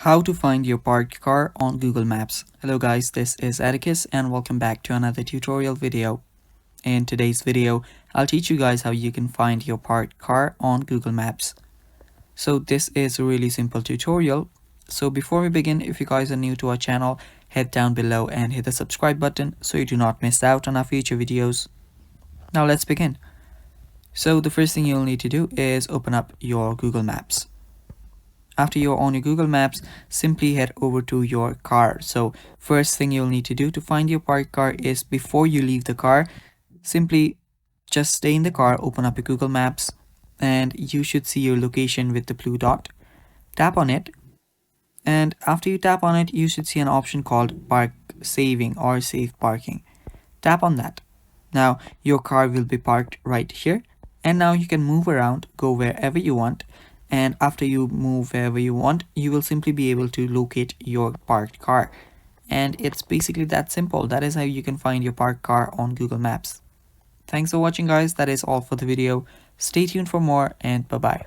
How to find your parked car on Google Maps. Hello guys, this is Atticus and welcome back to another tutorial video. In today's video, I'll teach you guys how you can find your parked car on Google Maps. So this is a really simple tutorial. So before we begin, if you guys are new to our channel, head down below and hit the subscribe button so you do not miss out on our future videos. Now let's begin. So the first thing you'll need to do is open up your Google Maps. After you're on your Google Maps, simply head over to your car. So first thing you'll need to do to find your parked car is before you leave the car, simply just stay in the car, open up your Google Maps, and you should see your location with the blue dot. Tap on it, and after you tap on it, you should see an option called Park Saving or Save Parking. Tap on that. Now your car will be parked right here, and now you can move around, go wherever you want. And after you move wherever you want, you will simply be able to locate your parked car. And it's basically that simple. That is how you can find your parked car on Google Maps. Thanks for watching guys. That is all for the video. Stay tuned for more and bye-bye.